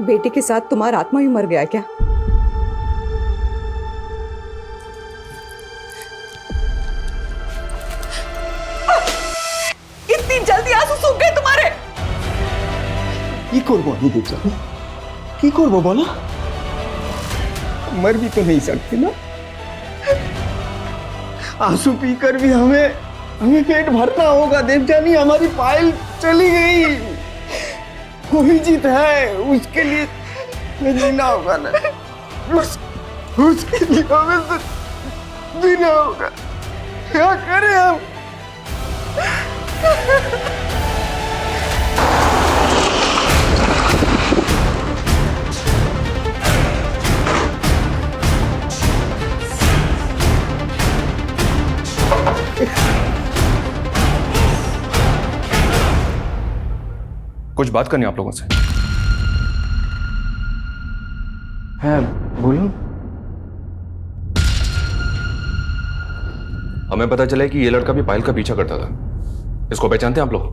बेटे के साथ तुम्हारा आत्मा भी मर गया क्या? इतनी जल्दी आंसू सूख गए तुम्हारे? কি করবো আমি দেবযানী, কি করবো বলো? मर भी तो नहीं सकते ना। आंसू पीकर भी हमें पेट भरना होगा देवजानी। हमारी पायल चली गई, वही जीत है, उसके लिए हमें जीना होगा ना। उसके लिए हमें तो जीना होगा। क्या करें हम? कुछ बात करनी है आप लोगों से। हाँ बोलो। हमें पता चला कि ये लड़का भी पायल का पीछा करता था। इसको पहचानते हैं आप लोग?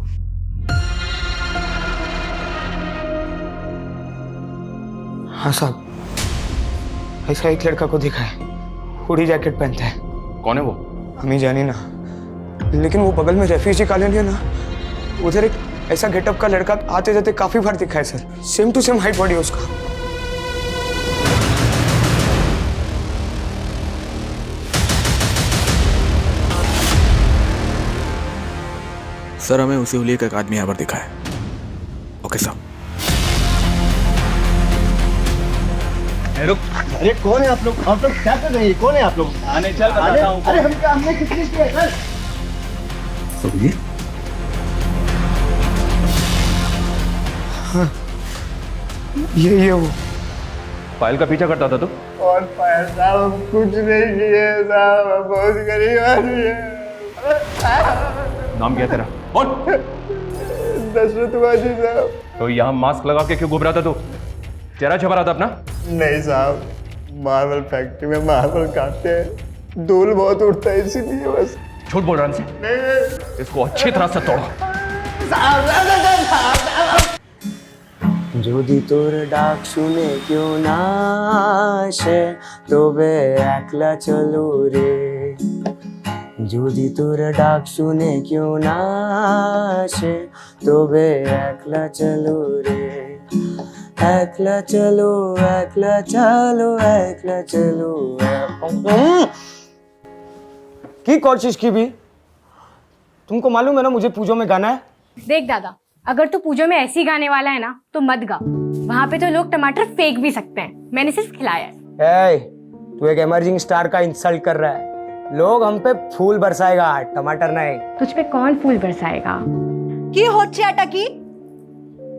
हाँ साहब, ऐसा एक लड़का को देखा है, हुडी जैकेट पहनता है। कौन है वो? हमें जानी ना, लेकिन वो बगल में रेफ्यूजी कॉलोनी है ना, उधर एक ऐसा गेटअप का लड़का आते जाते काफी बार दिखा है sir. Same to same height body है उसका। सर हमें उसी हुलिये का एक आदमी यहाँ पर दिखा है। ओके साहब। अरे कौन है आप लोग क्या कर रहे हैं? कौन है आप लोग? आने चल बताता हूं। अरे हमने कितनी किया सर? समझिए। हाँ, ये वो पायल का पीछा करता था तू? और पायल साहब हम कुछ नहीं किए साहब, हम बहुत गरीब आदमी है। नाम क्या तेरा? बोल। दशरथ बाजी साहब। तो यहाँ मास्क लगा के क्यों घूम रहा था तू? चेहरा छपा रहा था अपना? नहीं साहब, मार्बल फैक्ट्री में मार्बल काटते हैं, धूल बहुत उड़ता है इसीलिए बस। झूठ बोल रहा है? नहीं इसको अच्छी तरह से तोड़ो। যদি তোর ডাক শুনে কেউ না আসে তবে একলা চলো রে। যদি তোর ডাক শুনে কেউ না আসে তবে একলা চলো রে। একলা চলো একলা চলো একলা চলো। কি করছিস কি भी? तुमको मालूम है ना मुझे पूजो में गाना है। देख दादा, अगर तू पूजो में ऐसी गाने वाला है ना तो मत गा। वहाँ पे तो लोग टमाटर फेंक भी सकते हैं, मैंने सिर्फ खिलाया है। तू एक इमर्जिंग स्टार का इंसल्ट कर रहा है। लोग हम पे फूल बरसाएगा, टमाटर नहीं। तुझ पे कौन फूल बरसाएगा? की होच्छे अटकी?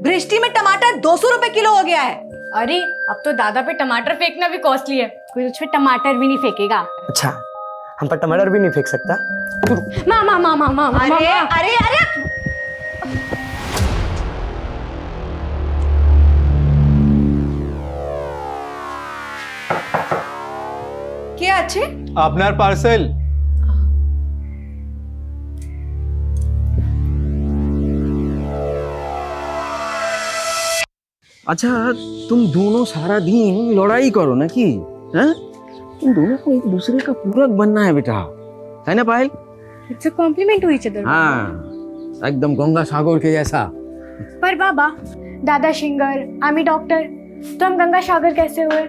बृष्टि में टमाटर 200 रुपए किलो हो गया है। अरे अब तो दादा पे टमाटर फेंकना भी कॉस्टली है, कोई तुझ पे टमाटर भी नहीं फेंकेगा। अच्छा, हम पर टमाटर भी नहीं फेंक सकता? मामा मामा मामा अरे अरे अरे क्या अच्छे? আপনার পার্সেল। अच्छा तुम दोनों सारा दिन लड़ाई करो ना कि? हैं? तुम दोनों को एक दूसरे का पूरक बनना है बेटा, है ना Payal? It's a compliment to each other. हाँ, एकदम गंगा सागर के जैसा। पर बाबा, दादा सिंगर, आमी डॉक्टर, तो हम गंगा सागर कैसे हुए?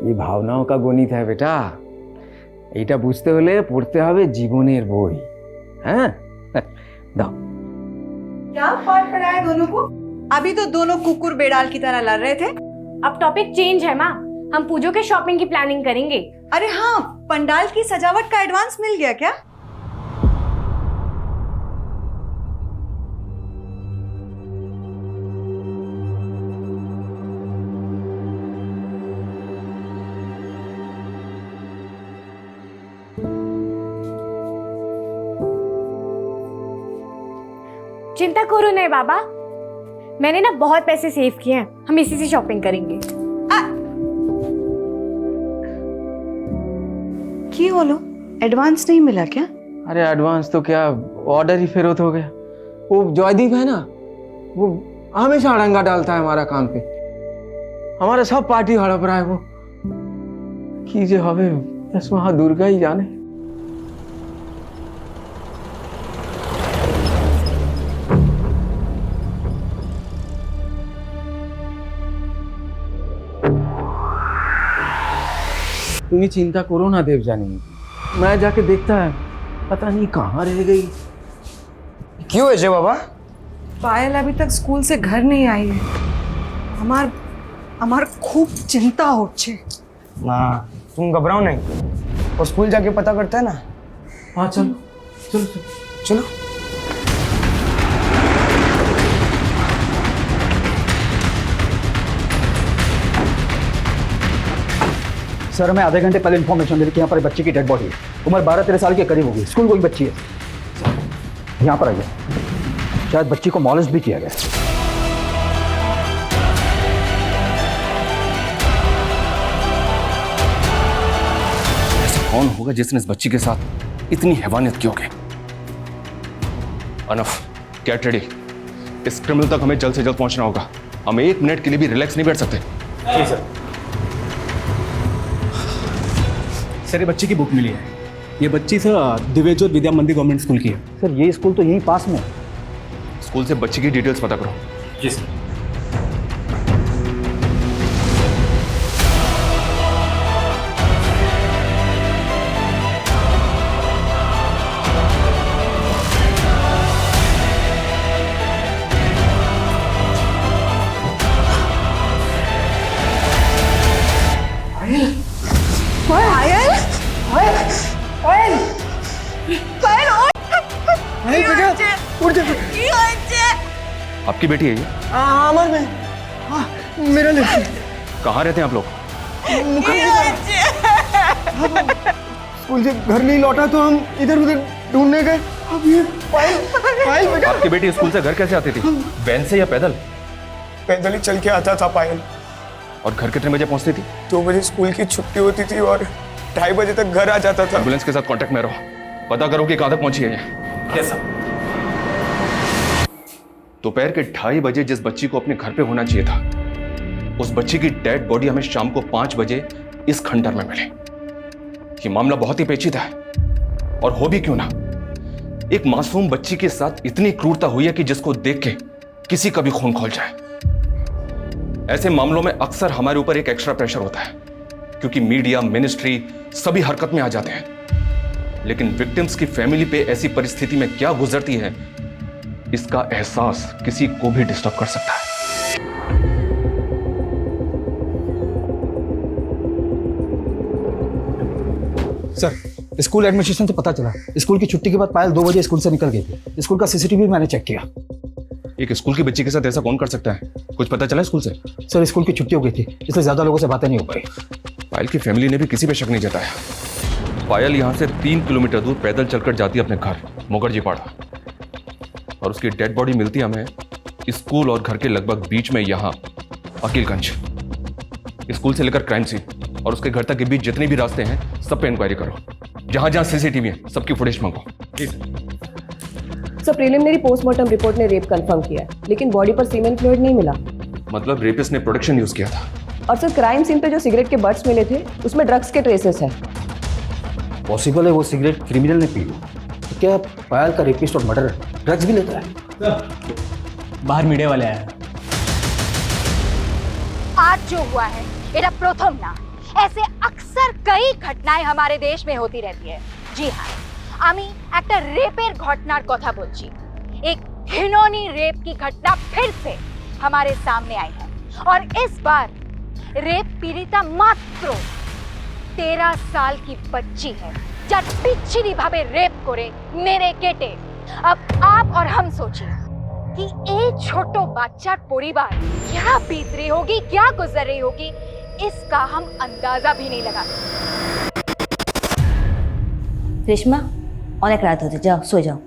ये भावनाओं का गणित है बेटा। এটা বুঝতে হলে পড়তে হবে জীবনের বই। हैं? दाओ। क्या पाठ पढ़ाया दोनों को? अभी तो दोनों कुकुर बेडाल की तरह लड़ रहे थे। अब टॉपिक चेंज है माँ, हम पूजो के शॉपिंग की प्लानिंग करेंगे। अरे हाँ, पंडाल की सजावट का एडवांस मिल गया क्या? चिंता करो नहीं बाबा, मैंने ना बहुत पैसे सेव किए हैं, हम इसी से शॉपिंग करेंगे। की बोलो, एडवांस नहीं मिला क्या? अरे एडवांस तो क्या, ऑर्डर ही फेरत हो गया। वो जयदीप है ना, वो हमेशा अड़ंगा डालता है हमारा काम पे। हमारा सब पार्टी हड़प रहा है वो। कीजिए हवे बस वहां दुर्गा ही जाने। তুমি চিন্তা করো না देवजानी, मैं जाके देखता है, पता नहीं कहाँ रह गई। क्यों है बाबा? पायल अभी तक स्कूल से घर नहीं आई है। हमार खूब चिंता हो छे। माँ तुम घबराओ नहीं, वो स्कूल जाके पता करता है ना। हाँ चलो चलो चलो चलो। सर हमें आधे घंटे पहले इन्फॉर्मेशन मिली कि यहाँ पर एक बच्ची की डेड बॉडी है। उम्र 12-13 साल के करीब होगी। स्कूल कोई बच्ची है। यहाँ पर आइए। शायद बच्ची को मॉलेस्ट भी किया गया। ऐसा कौन होगा जिसने इस बच्ची के साथ इतनी हैवानियत की होगी? Enough, get ready. इस क्रिमिनल तक हमें जल्द से जल्द पहुंचना होगा। हम 1 मिनट के लिए भी रिलैक्स नहीं बैठ सकते। सर ये बच्ची की बुक मिली है। ये बच्ची सर दिव्यज्योत विद्या मंदिर गवर्नमेंट स्कूल की है। सर ये स्कूल तो यहीं पास में है। स्कूल से बच्ची की डिटेल्स पता करो। जी सर। आपकी बेटी है ये? अमर में। हाँ, मेरा लड़की। कहाँ रहते हैं आप लोग? स्कूल से घर नहीं लौटा तो हम इधर उधर ढूंढने गए। अब ये पायल बेटा। आपकी बेटी स्कूल से घर कैसे आती थी? वैन से या पैदल? पैदल ही चल के आता था पायल। और घर कितने बजे पहुंचती थी? 2 बजे स्कूल की छुट्टी होती थी और 2:30 बजे तक घर आ जाता था। एम्बुलेंस के साथ कांटेक्ट में रहो, पता करो कि कहाँ तक पहुंची है ये। Yes sir. दोपहर के 2:30 बजे जिस बच्ची को अपने घर पे होना चाहिए था, उस बच्ची की डेड बॉडी हमें शाम को 5 बजे इस खंडर में मिली। ये मामला बहुत ही पेचीदा है, और हो भी क्यों ना। एक मासूम बच्ची के साथ इतनी क्रूरता हुई है कि जिसको देख के किसी का भी खून खौल जाए। ऐसे मामलों में अक्सर हमारे ऊपर एक एक्स्ट्रा प्रेशर होता है, क्योंकि मीडिया, मिनिस्ट्री सभी हरकत में आ जाते हैं। लेकिन विक्टिम्स की फैमिली पे ऐसी परिस्थिति में क्या गुजरती है, इसका एहसास किसी को भी डिस्टर्ब कर सकता है। सर स्कूल एडमिनिस्ट्रेशन से पता चला स्कूल की छुट्टी के बाद पायल 2 बजे स्कूल से निकल गई थी। स्कूल का सीसीटीवी मैंने चेक किया। एक स्कूल की बच्ची के साथ ऐसा कौन कर सकता है? कुछ पता चला स्कूल से? सर स्कूल की छुट्टी हो गई थी, इसलिए ज्यादा लोगों से बातें नहीं हो पाई। पायल की फैमिली ने भी किसी पे शक नहीं जताया। पायल यहाँ से 3 किलोमीटर दूर पैदल चलकर जाती है अपने घर मुखर्जी पाड़ा, और उसकी डेड बॉडी मिलती हमें स्कूल और घर के लगभग बीच में यहाँ अकीलगंज। स्कूल से लेकर क्राइम सीन और उसके घर तक के बीच जितने भी रास्ते हैं सब पे इंक्वायरी करो। जहां जहां सीसीटीवी है सबकी फुटेज मंगो। सर प्रिलिमिनरी पोस्टमार्टम रिपोर्ट ने रेप कंफर्म किया है, लेकिन बॉडी पर सीमेन फ्लूइड नहीं मिला। मतलब रेपिस्ट ने प्रोटेक्शन यूज किया था। और सर क्राइम सीन पे जो सिगरेट के बट्स मिले थे उसमें ड्रग्स के ट्रेसेस हैं। पॉसिबल है वो सिगरेट क्रिमिनल ने पी हो। तो क्या पायल का रेपिस्ट और मर्डर ड्रग्स भी लेता है? बाहर मीडिया वाले आए। आज जो हुआ है এটা প্রথম না, ऐसे अक्सर कई घटनाएं हमारे देश में होती रहती है। जी हाँ, আমি একটা রেপের ঘটনার কথা বলছি। एक घिनौनी रेप की घटना फिर से हमारे सामने आई है, और इस बार रेप पीड़िता मात्र 13 साल की बच्ची है, যার বিচ্ছিরি ভাবে রেপ করে মেরে কেটে। अब आप और हम सोचिए कि एक छोटो বাচ্চার পরিবার क्या बीत रही होगी, क्या गुजर रही होगी, इसका हम अंदाजा भी नहीं लगा सकते। रेशमा অনেক রাত হচ্ছে, যাও শুয়ে যাও।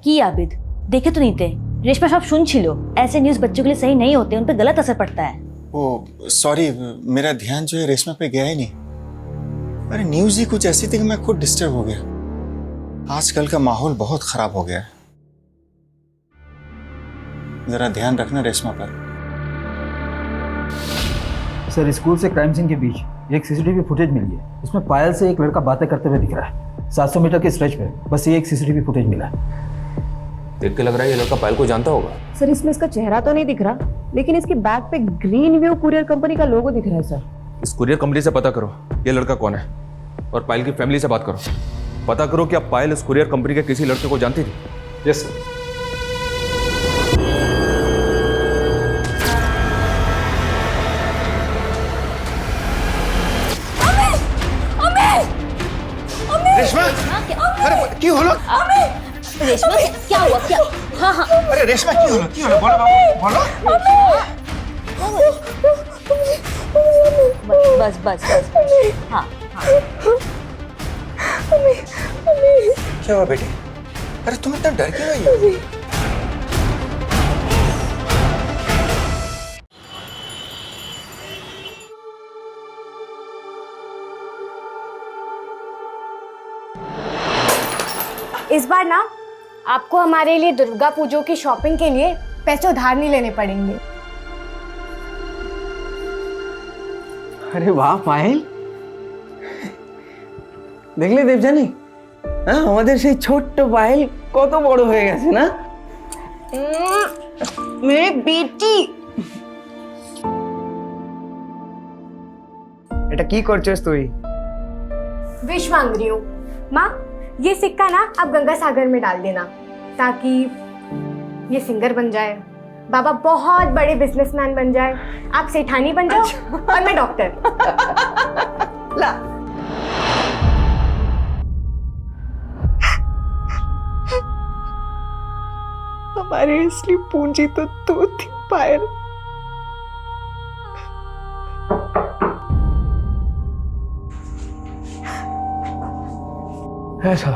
কি आबिद, देखे तो नहीं थे? रेशमा सब सुन छिलो। ऐसे न्यूज़ बच्चों के लिए सही नहीं होते, उन पर गलत असर पड़ता है। ओ सॉरी, मेरा ध्यान जो है रेशमा पे गया ही नहीं। अरे न्यूज़ ही कुछ ऐसी थी कि मैं खुद डिस्टर्ब हो गया। आजकल का माहौल बहुत खराब हो गया है, जरा ध्यान रखना रेशमा पर। सर, स्कूल से क्राइम सीन के बीच एक सीसीटीवी फुटेज मिली है। उसमें पायल से एक लड़का बातें करते हुए दिख रहा है 700 मीटर के स्ट्रेच पे। बस ये एक सीसीटीवी फुटेज मिला है। देख के लग रहा है ये लड़का पायल को जानता होगा। सर, इसमें इसका चेहरा तो नहीं दिख रहा, लेकिन इसकी बैग पे ग्रीन व्यू कुरियर कंपनी का लोगो दिख रहा है सर। इस कुरियर कंपनी से पता करो ये लड़का कौन है, और पायल की फैमिली से बात करो। पता करो कि अब पायल इस कुरियर कंपनी के किसी लड़के को जानती थी। Yes sir. रेशमा, अरे क्यों होलो? रेशमा क्या हुआ? क्या? हाँ हाँ, अरे रेशमा क्यों होलो? क्यों होलो? बोलो बाबू, बोलो। बस बस बस बस। हाँ हाँ। क्या हुआ बेटे? अरे तुम इतना डर क्यों रही हो? इस बार ना आपको हमारे लिए दुर्गा पूजा की शॉपिंग के लिए पैसे उधार नहीं लेने पड़ेंगे। अरे वाह पायल, দেখলে দেবজানি, হ্যাঁ আমাদের সেই ছোট্ট পায়েল কত বড় হয়ে গেছে না? মেরে বেটি। এটা কি করছিস তুই? विश मांग रही हूँ। माँ, ये सिक्का ना आप गंगा सागर में डाल देना ताकि ये सिंगर बन जाए, बाबा बहुत बड़े बिजनेसमैन बन जाए, आप सेठानी बन जाओ और मैं डॉक्टर। ला हमारी असली पूंजी तो तू थी पायल। ऐसा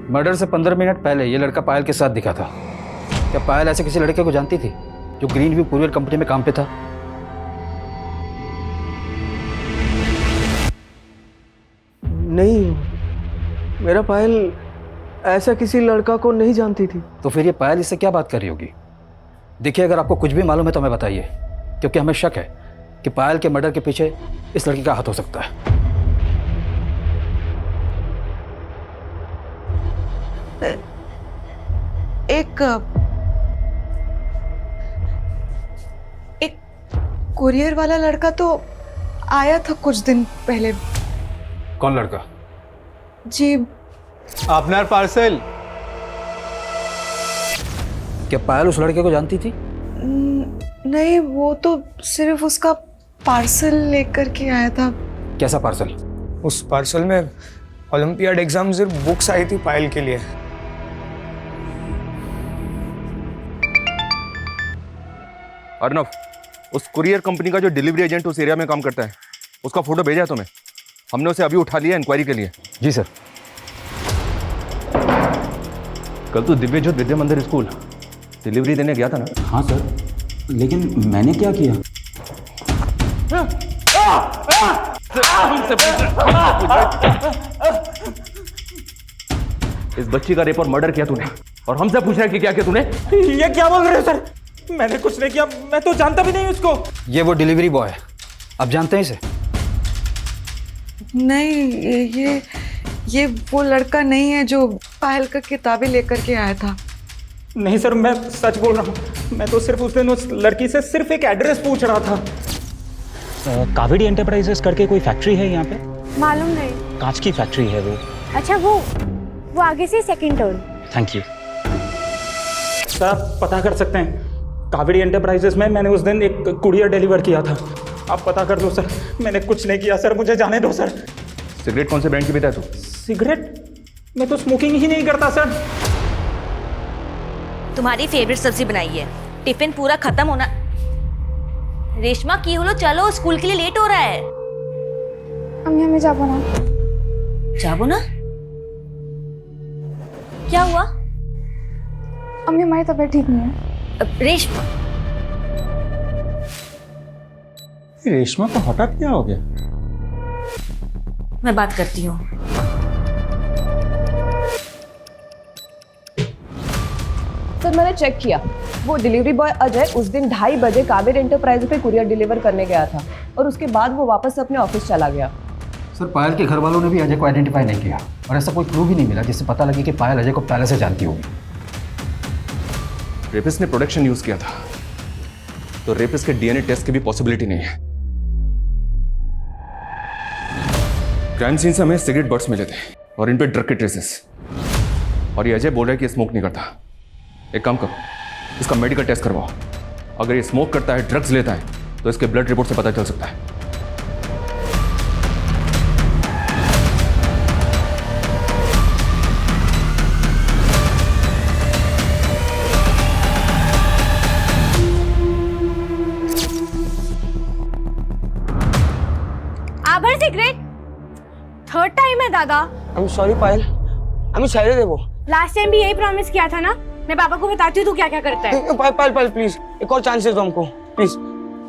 मर्डर से 15 मिनट पहले ये लड़का पायल के साथ दिखा था। क्या पायल ऐसे किसी लड़के को जानती थी जो ग्रीन व्यू कुरियर कंपनी में काम पे था? नहीं, मेरा पायल ऐसा किसी लड़का को नहीं जानती थी। तो फिर ये पायल इससे क्या बात कर रही होगी? देखिए, अगर आपको कुछ भी मालूम है तो हमें बताइए, क्योंकि हमें शक है कि पायल के मर्डर के पीछे इस लड़की का हाथ हो सकता है। एक कुरियर वाला लड़का तो आया था कुछ दिन पहले। कौन लड़का? जी, আপনার পার্সেল। क्या पायल उस लड़के को जानती थी? नहीं, वो तो सिर्फ उसका पार्सल लेकर के आया था। कैसा पार्सल? उस पार्सल में ओलंपियाड एग्जाम से बुक्स आई थी पायल के लिए। अर्नव, उस कुरियर कंपनी का जो डिलीवरी एजेंट उस एरिया में काम करता है, उसका फोटो भेजा है तुम्हें? हमने उसे अभी उठा लिया इंक्वायरी के लिए। जी सर। कल तो दिव्यज्योत विद्या मंदिर स्कूल डिलीवरी देने गया था ना? हाँ सर, लेकिन मैंने क्या किया? इस बच्ची का रेप और मर्डर किया तूने, और हमसे पूछ रहा है कि क्या किया तूने? ये क्या बोल रहे हो सर? मैंने कुछ नहीं किया, मैं तो जानता भी नहीं उसको। ये वो डिलीवरी बॉय है, आप जानते हैं इसे? नहीं, ये वो लड़का नहीं है जो पायल का किताबें लेकर के आया था। नहीं सर, मैं सच बोल रहा हूँ। मैं तो सिर्फ उस दिन उस लड़की से सिर्फ एक एड्रेस पूछ रहा था। कावेरी एंटरप्राइजेस करके कोई फैक्ट्री है यहाँ पे? मालूम नहीं। कांच की फैक्ट्री है वो। अच्छा, वो आगे से second turn. Thank you sir, आप पता कर सकते हैं कावेरी एंटरप्राइजेस में मैंने उस दिन एक कुरियर डिलीवर किया था। आप पता कर दो सर, मैंने कुछ नहीं किया सर, मुझे जाने दो सर। सिगरेट कौन से ब्रांड की पीता है तू? सिगरेट? मैं तो स्मोकिंग ही नहीं करता सर। तुम्हारी फेवरेट सब्जी बनाई है, टिफिन पूरा खत्म होना। रेशमा की होलो, चलो स्कूल के लिए लेट हो रहा है। अम्मी, हमें जाबो ना। जाबो ना? क्या हुआ? अम्मी, हमारी तबीयत ठीक नहीं है। रेशमा, रेशमा को हठात क्या हो गया? मैं बात करती हूँ। सर मैंने चेक किया, वो डिलीवरी बॉय अजय उस दिन 2:30 बजे कावेरी एंटरप्राइज पे कुरियर डिलीवर करने गया था और उसके बाद वो वापस अपने ऑफिस चला गया। सर पायल के घर वालों ने भी अजय को आइडेंटिफाई नहीं किया और ऐसा कोई क्लू भी नहीं मिला जिससे पता लगे कि पायल अजय को पहले से जानती होगी। रेपिस्ट ने प्रोडक्शन यूज किया था, तो रेपिस्ट के डीएनए टेस्ट की भी पॉसिबिलिटी नहीं है। क्राइम सीन से हमें सिगरेट बट्स मिले थे और इन पे ड्रग के ट्रेसेस, और ये अजय बोल रहा है कि स्मोक नहीं करता। एक काम करो, इसका मेडिकल टेस्ट करवाओ। अगर ये स्मोक करता है, ड्रग्स लेता है, तो इसके ब्लड रिपोर्ट से पता चल सकता है। आबर सिगरेट थर्ड टाइम है दादा। आई एम सॉरी पायल, हमें चाहिए दे वो। लास्ट टाइम भी यही प्रॉमिस किया था ना। मैं पापा को बताती हूँ तू क्या क्या करता है। पायल प्लीज एक और चांस दे दो हमको प्लीज।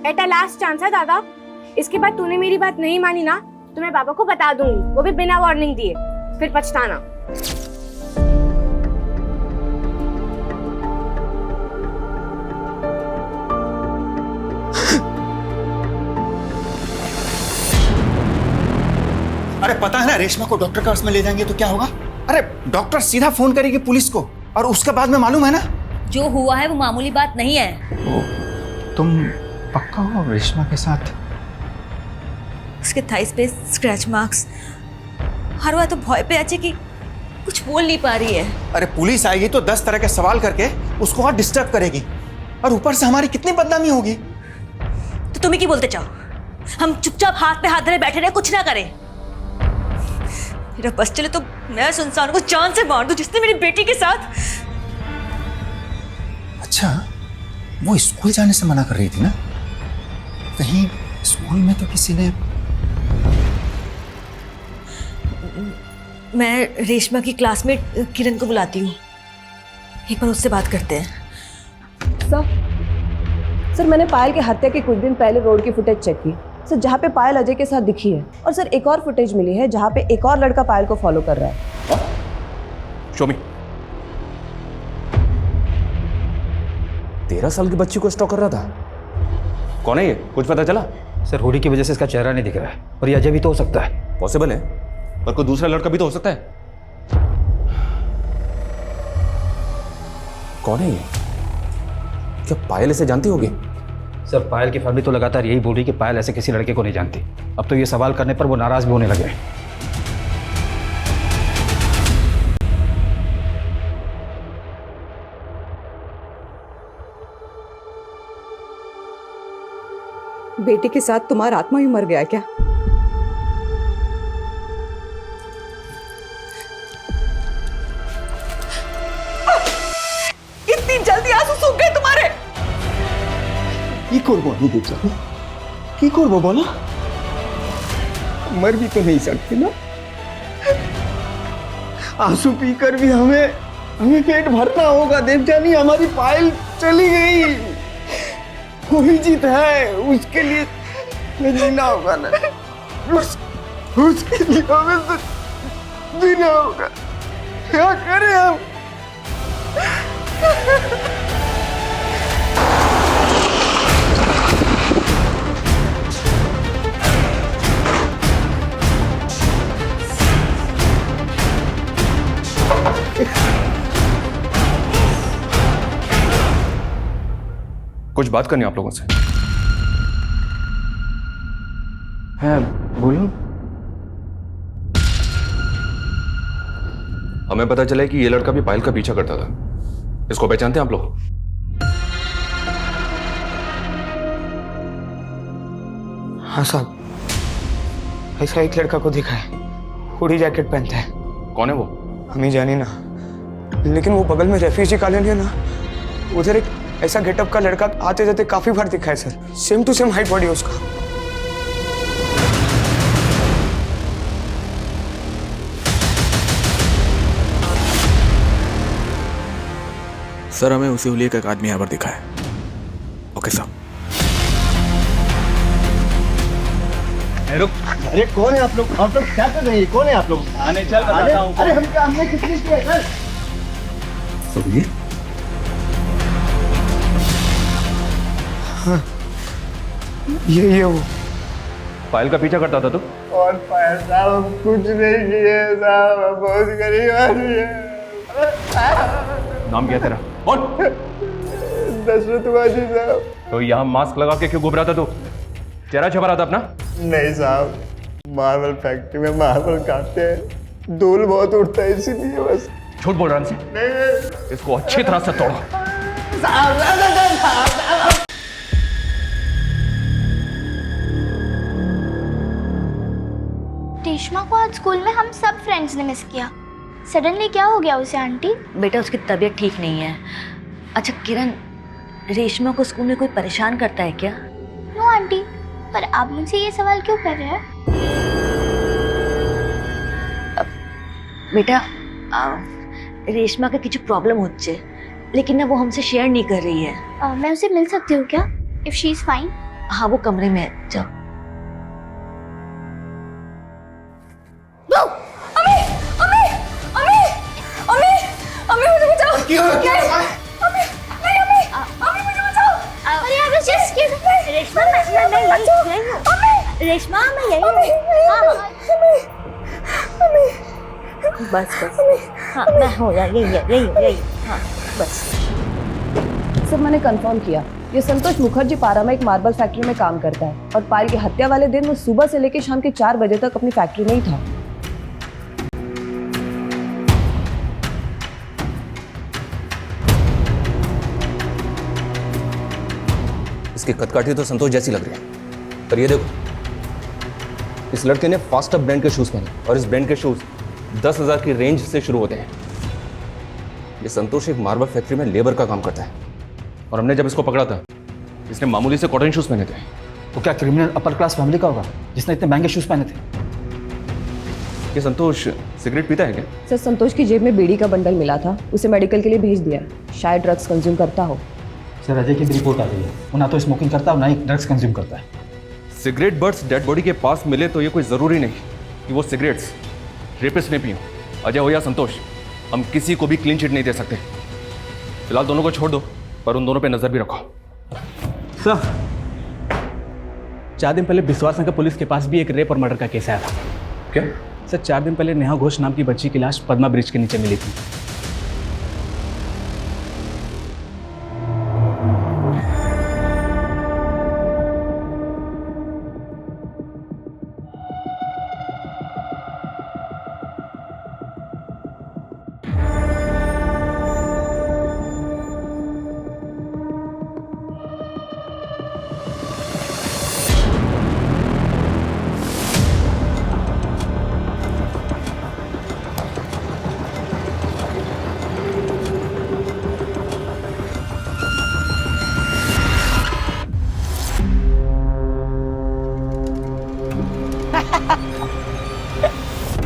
बेटा लास्ट चांस है दादा, इसके बाद तूने मेरी बात नहीं मानी ना तो मैं पापा को बता दूंगी, वो भी बिना वार्निंग दिए, फिर पछताना। अरे पता है ना, रेशमा को डॉक्टर के पास में ले जाएंगे तो क्या होगा? अरे डॉक्टर सीधा फोन करेगी पुलिस को और उसके बाद में मालूम है ना, जो हुआ है वो मामूली बात नहीं है। तुम पक्का हो रेशमा के साथ? उसके थाइस पे स्क्रैच मार्क्स, हर बार तो भय पे अच्छे कि कुछ बोल नहीं पा रही है। अरे पुलिस आएगी तो 10 तरह के सवाल करके उसको और डिस्टर्ब करेगी और ऊपर से हमारी कितनी बदनामी होगी। तो तुम्हें क्या बोलते चाहो? हम चुपचाप हाथ पे हाथ धरे बैठे रहे, कुछ ना करें? मेरा बस चले तो मैं सुनसान को जान से मार दूं जिसने मेरी बेटी के साथ। अच्छा, वो स्कूल जाने से मना कर रही थी ना? कहीं स्कूल में तो किसी ने। मैं रेशमा की क्लासमेट किरण को बुलाती हूँ, एक बार उससे बात करते हैं। सर मैंने पायल की हत्या के कुछ दिन पहले रोड की फुटेज चेक की सर, जहाँ पे पायल अजय के साथ दिखी है। और सर एक और फुटेज मिली है जहाँ पे एक और लड़का पायल को फॉलो कर रहा है। शो मी। 13 साल की बच्ची को स्टॉक कर रहा था। कौन है ये, कुछ पता चला? सर हुडी की वजह से इसका चेहरा नहीं दिख रहा है और ये अजय भी तो हो सकता है। पॉसिबल है, पर कोई दूसरा लड़का भी तो हो सकता है। कौन है ये? क्या पायल इसे जानती होगी? सर पायल की फैमिली तो लगातार यही बोल रही कि पायल ऐसे किसी लड़के को नहीं जानती। अब तो ये सवाल करने पर वो नाराज भी होने लगे हैं। बेटे के साथ तुम्हारा आत्मा ही मर गया क्या? इतनी जल्दी आंसू सूख गए तुम्हारे? কি করবো আমি দেখো, কি করবো বলো? मर भी तो नहीं सकते ना, आंसू पीकर भी हमें पेट भरना होगा। देवजानी हमारी पायल चली गई, वही जीत है, उसके लिए जीना होगा ना, उसके लिए हमें तो जीना होगा। क्या करें हम? कुछ बात करनी आप लोगों से। हाँ बोलो। हमें पता चला है कि ये लड़का भी पायल का पीछा करता था। इसको पहचानते हैं आप लोग? हाँ साहब, ऐसा एक लड़का को देखा है, हुडी जैकेट पहनता है। कौन है वो? हमें जाने ना, लेकिन वो बगल में रेफ्यूजी कॉलोनी है ना, उधर एक ऐसा गेटअप का लड़का आते जाते काफी बार दिखा है sir. Same to same height body है उसका। सर हमें उसी हुलिये का एक आदमी यहाँ पर दिखा है। ओके साहब। अरे कौन है आप लोग? क्या कर रहे हैं? कौन है आप लोग? आने चल, बताता हूं। अरे हमने कितनी की है सर? हाँ ये वो पायल का पीछा करता था तू? और पायल साहब हम कुछ नहीं किए साहब, हम बहुत गरीब आदमी है। नाम क्या तेरा? बोल। दशरथ बाजी साहब। तो यहाँ मास्क लगा के क्यों घूम रहा था तू? चेहरा छपा रहा था अपना? नहीं साहब, मार्बल फैक्ट्री में मार्बल काटते हैं, धूल बहुत उड़ता है इसीलिए बस। झूठ बोल रहा है हमसे? नहीं। इसको अच्छी तरह से तोड़ो। रेशमा को आज स्कूल में हम सब फ्रेंड्स ने मिस किया। सडनली क्या हो गया उसे आंटी? बेटा उसकी तबीयत ठीक नहीं है। अच्छा किरण, रेशमा को स्कूल में कोई परेशान करता है क्या? नो आंटी, पर आप मुझसे ये सवाल क्यों कर रहे हैं? बेटा रेशमा का কিছু प्रॉब्लम হচ্ছে, लेकिन ना वो हमसे शेयर नहीं कर रही है। मैं उसे मिल सकती हूँ क्या? If she is fine. हाँ वो कमरे में है, जाओ। रेशमा मैं यही हूँ। बस हाँ मैं हूँ, यही हाँ बस। सर मैंने कंफर्म किया, ये संतोष मुखर्जी पारा में एक मार्बल फैक्ट्री में काम करता है और पायल की हत्या वाले दिन वो सुबह से लेकर शाम के 4 बजे तक अपनी फैक्ट्री में ही था। इसकी कदकाठी तो संतोष जैसी लग रही है, पर ये देखो, इस लड़के ने फास्ट अप ब्रांड के शूज पहने और इस ब्रांड के शूज 10,000 की रेंज से शुरू होते हैं। ये संतोष एक मार्बल फैक्ट्री में लेबर का काम करता है और हमने जब इसको पकड़ा था, इसने मामूली से कॉटन शूज पहने थे। वो क्या क्रिमिनल अपर क्लास फैमिली का होगा जिसने इतने महंगे शूज पहने थे? ये संतोष सिगरेट पीता है क्या? सर संतोष की जेब में बीड़ी का बंडल मिला था, उसे मेडिकल के लिए भेज दिया, शायद ड्रग्स कंज्यूम करता हो। सर अजय की भी रिपोर्ट आ गई है, वो ना तो स्मोकिंग करता है और ना ही ड्रग्स कंज्यूम करता है। सिगरेट बट्स डेड बॉडी के पास मिले तो ये कोई ज़रूरी नहीं कि वो सिगरेट्स रेपिस्ट ने पी हो। अजय हो या संतोष, हम किसी को भी क्लीन चिट नहीं दे सकते। फिलहाल दोनों को छोड़ दो, पर उन दोनों पे नज़र भी रखो। सर 4 दिन पहले विश्वास नगर पुलिस के पास भी एक रेप और मर्डर का केस आया था। क्या? सर 4 दिन पहले नेहा घोष नाम की बच्ची की लाश पद्मा ब्रिज के नीचे मिली थी।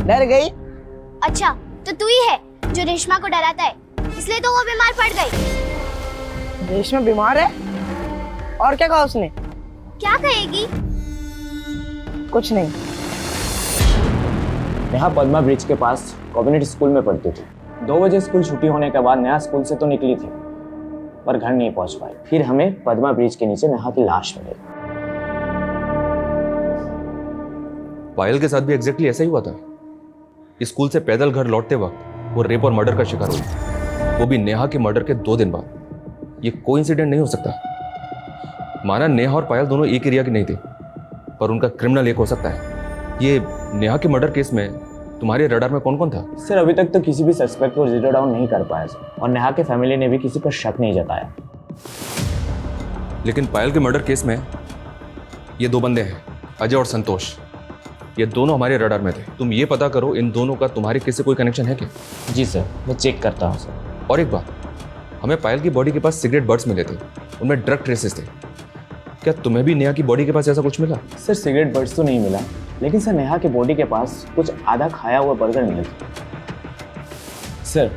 डर गई? अच्छा तो तू ही है जो रेशमा को डराता है, इसलिए तो वो बीमार पड़ गई। रेशमा बीमार है? और क्या कहा उसने? क्या कहेगी? कुछ नहीं। नेहा पद्मा ब्रिज के पास कम्युनिटी स्कूल में पढ़ती थी। 2 बजे स्कूल छुट्टी होने के बाद नेहा स्कूल से तो निकली थी, पर घर नहीं पहुंच पाई। फिर हमें पद्मा ब्रिज के नीचे नेहा की लाश मिली। पायल के साथ भी एग्जैक्टली ऐसा ही हुआ था। स्कूल से पैदल घर लौटते वक्त वो रेप और मर्डर का शिकार हुई, वो भी नेहा के मर्डर के 2 दिन बाद। ये कोइंसिडेंट नहीं हो सकता। माना नेहा और पायल दोनों एक एरिया की नहीं थी, पर उनका क्रिमिनल एक हो सकता है। ये नेहा के मर्डर केस में तुम्हारे रडार में कौन कौन था? सर अभी तक तो किसी भी सस्पेक्ट को जीरो डाउन नहीं कर पाया सर, और नेहा के फैमिली ने भी किसी पर शक नहीं जताया। लेकिन पायल के मर्डर केस में ये 2 बंदे हैं, अजय और संतोष। ये दोनों हमारे रडार में थे। तुम ये पता करो इन दोनों का तुम्हारे किसी से कोई कनेक्शन है क्या? जी सर, मैं चेक करता हूँ सर। और एक बात, हमें पायल की बॉडी के पास सिगरेट बट्स मिले थे, उनमें ड्रग ट्रेसेस थे। क्या तुम्हें भी नेहा की बॉडी के पास ऐसा कुछ मिला? सर सिगरेट बट्स तो नहीं मिला, लेकिन सर नेहा के बॉडी के पास कुछ आधा खाया हुआ बर्गर मिले थे। सर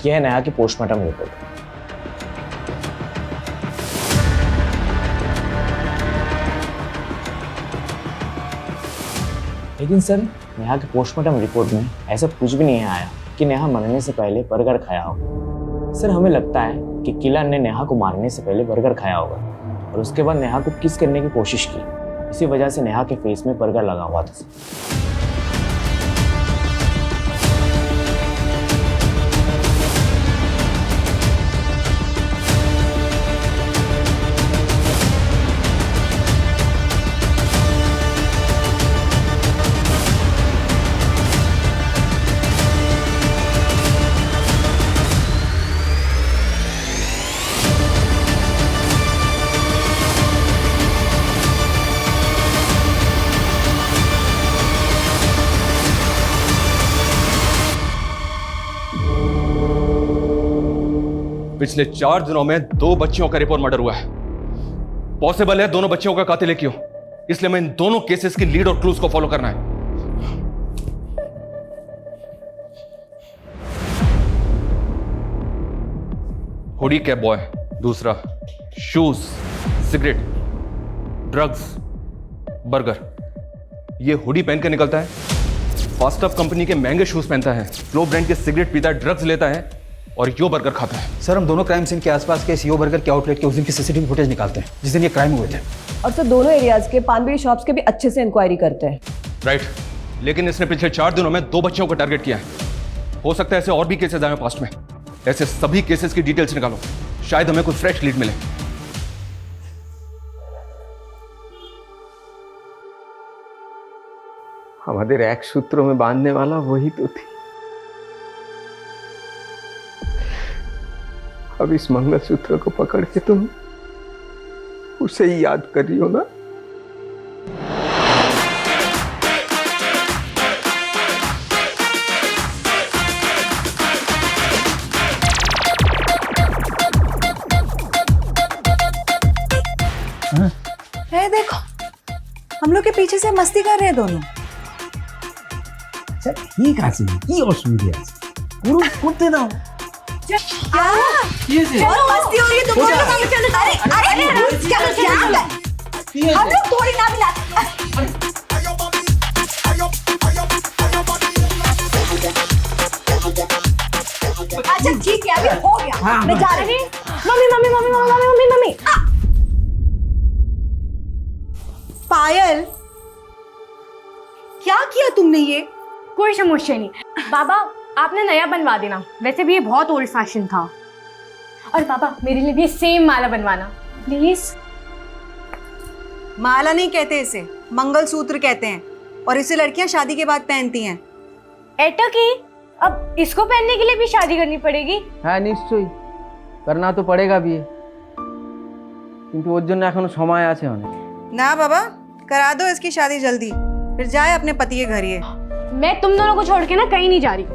यह है नेहा की पोस्टमार्टम रिपोर्ट। लेकिन सर नेहा के पोस्टमार्टम रिपोर्ट में ऐसा कुछ भी नहीं आया कि नेहा मरने से पहले बर्गर खाया होगा। सर हमें लगता है कि किलर ने नेहा को मारने से पहले बर्गर खाया होगा और उसके बाद नेहा को किस करने की कोशिश की। इसी वजह से नेहा के फेस में बर्गर लगा हुआ था। पिछले 4 दिनों में 2 बच्चियों का रिपोर्ट मर्डर हुआ है। पॉसिबल है दोनों बच्चियों का कातिल एक ही हो, इसलिए मैं इन दोनों केसेस की लीड और क्लूज को फॉलो करना है। हुडी कैब बॉय, दूसरा शूज, सिगरेट, ड्रग्स, बर्गर। ये हुडी पहन के निकलता है, फास्टअप कंपनी के महंगे शूज पहनता है, फ्लो ब्रांड के सिगरेट पीता है, ड्रग्स लेता है और यो बर्गर खाता है। सर, हम दोनों क्राइम सीन के आसपास के सीओ बर्गर के आउटलेट के उस दिन की सीसीटीवी फुटेज निकालते हैं जिस दिन ये क्राइम हुए थे। और सर दोनों एरियाज के पान बीड़ी शॉप्स के भी अच्छे से इंक्वायरी करते हैं। राइट, लेकिन इसने पिछले 4 दिनों में 2 बच्चियों को टारगेट किया है। हो सकता है ऐसे और भी केसेस आए पास्ट में। ऐसे सभी केसेस की डिटेल्स निकालो, शायद हमें कुछ फ्रेश लीड मिले। हमारे एक सूत्रों में बांधने वाला वही तो थी। अब इस मंगलसूत्र को पकड़ के तुम उसे ही याद कर रही हो ना? है देखो, हम लोग के पीछे से मस्ती कर रहे हैं दोनों। ठीक है, की असुविधा পুরো করতে দাও। क्या और मस्ती हो रही है तो बोलो ना। चलो अरे चलो क्या है, हम लोग थोड़ी ना मिला। अच्छा ठीक है, अभी हो गया, मैं जा रही हूँ। Mummy mummy mummy mummy mummy mummy. Payal, क्या किया तुमने ये? कोई समस्या नहीं बाबा, आपने नया बनवा देना। वैसे भी ये बहुत ओल्ड फैशन था। और पापा मेरे लिए भी सेम माला बनवाना प्लीज। माला नहीं कहते इसे, मंगलसूत्र कहते हैं, और इसे लड़कियां शादी के बाद पहनती हैं। एटा की अब इसको पहनने के लिए भी शादी करनी पड़ेगी? हाँ निश्चय करना तो पड़ेगा भी, किंतु ওর জন্য এখনো সময় আছে অনেক। ना बाबा, करा दो इसकी शादी जल्दी, फिर जाए अपने पति के घर। ये मैं तुम दोनों को छोड़ के ना कहीं नहीं जा रही।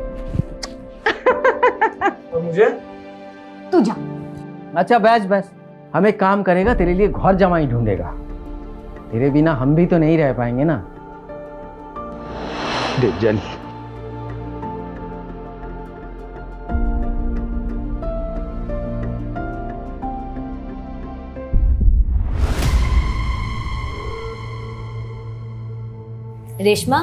मुझे तू जा। अच्छा बस बस, हम एक काम करेगा, तेरे लिए घर जमाई ढूंढेगा। तेरे बिना हम भी तो नहीं रह पाएंगे ना। देख जानी রেশমা,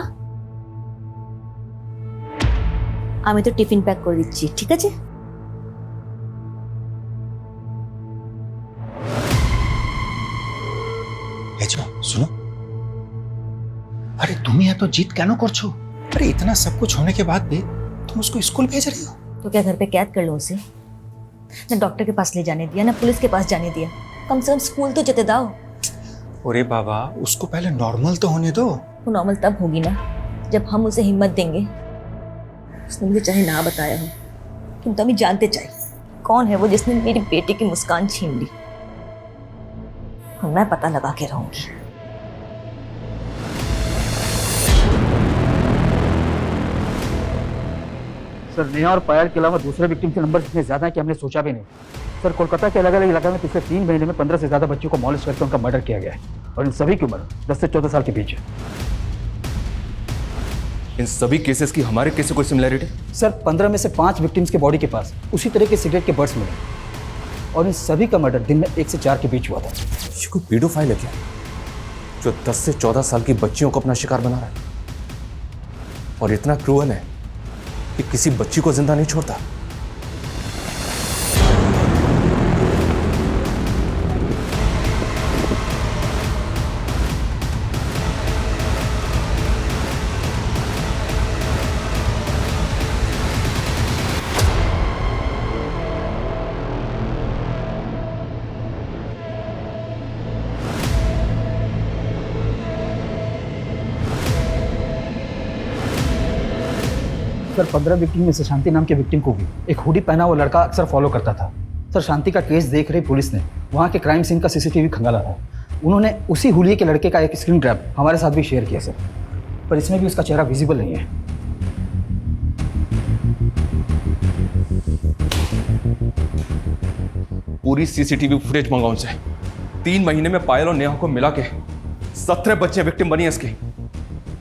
আমি তো টিফিন প্যাক করে দিচ্ছি, ঠিক আছে? सुनो, अरे तुम यहाँ तो जीत क्या करछो? अरे इतना सब कुछ होने के बाद भी तुम उसको स्कूल भेज रही हो? तो क्या घर पे कैद कर लो उसे? ना डॉक्टर के पास ले जाने दिया, ना पुलिस के पास जाने दिया। कम से कम स्कूल तो जेते दाओ। अरे बाबा, उसको पहले नॉर्मल तो होने दो। वो नॉर्मल तब होगी ना जब हम उसे हिम्मत देंगे। उसने मुझे चाहे ना बताया हो, किंतु हमें जानते चाहिए कौन है वो जिसने मेरी बेटी की मुस्कान छीन ली। और मैं पता लगा के रहूंगी। सर, नेहा और पायल के अलावा दूसरे विक्टिम के नंबर इतने ज्यादा हैं कि हमने सोचा भी नहीं। सर, कोलकाता के अलग अलग इलाके में पिछले 3 महीने में 15 से ज्यादा बच्चों को मॉलेस्ट करके उनका मर्डर किया गया है, और इन सभी की उम्र 10 से 14 साल के बीच है। इन सभी केसेस की हमारे केस से कोई सिमिलरिटी? सर, 15 में से 5 विक्टिम्स के बॉडी के पास उसी तरह के सिगरेट के बर्ड्स मिले, और इन सभी का मर्डर दिन में 1 से 4 के बीच हुआ था। ये कोई पेडोफाइल है क्या, जो 10 से 14 साल की बच्चियों को अपना शिकार बना रहा है, और इतना क्रूअल है कि किसी बच्ची को जिंदा नहीं छोड़ता? सर 15 विक्टिम में से शांति नाम के विक्टिम को भी एक हुडी पहना हुआ लड़का अक्सर फॉलो करता था। सर शांति का केस देख रही पुलिस ने वहाँ के क्राइम सीन का सीसीटीवी खंगाला था। उन्होंने उसी हुलिये के लड़के का एक स्क्रीन ग्रैब हमारे साथ भी शेयर किया सर, पर इसमें भी उसका चेहरा विजिबल नहीं है। पूरी सीसीटीवी फुटेज मंगाओ उनसे। 3 महीने में पायल और नेहा को मिला के 17 बच्चे विक्टिम बनी है इसकी।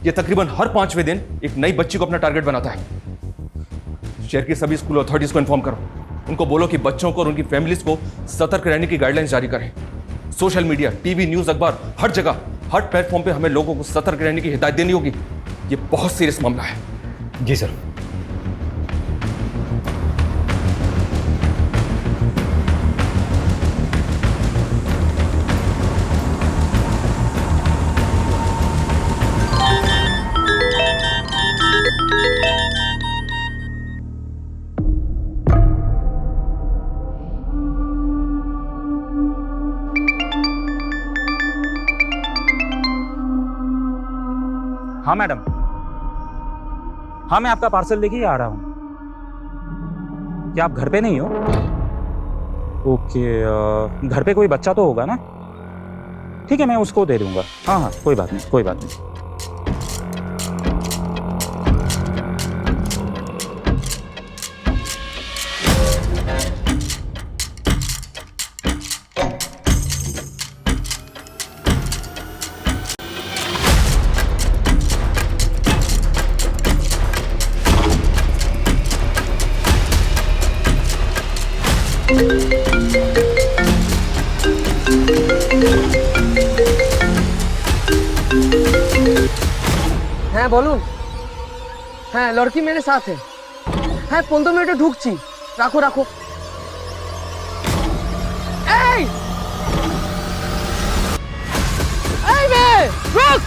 ये तकरीबन हर 5वें दिन एक नई बच्ची को अपना टारगेट बनाता है। शहर की सभी स्कूल अथॉरिटीज को इन्फॉर्म करो, उनको बोलो कि बच्चों को और उनकी फैमिलीज को सतर्क रहने की गाइडलाइंस जारी करें। सोशल मीडिया, टीवी, न्यूज, अखबार, हर जगह, हर प्लेटफॉर्म पे हमें लोगों को सतर्क रहने की हिदायत देनी होगी। ये बहुत सीरियस मामला है। जी सर। हाँ मैडम, हाँ मैं आपका पार्सल लेके ही आ रहा हूँ। क्या आप घर पे नहीं हो? ओके, घर पे कोई बच्चा तो होगा ना? ठीक है, मैं उसको दे दूंगा। हाँ हाँ, कोई बात नहीं, कोई बात नहीं। হ্যাঁ বলুন। হ্যাঁ লড়কি মেরে সাথে। হ্যাঁ 15 মিনিটে ঢুকছি, রাখো রাখো। এই এই মেয়ে রুক,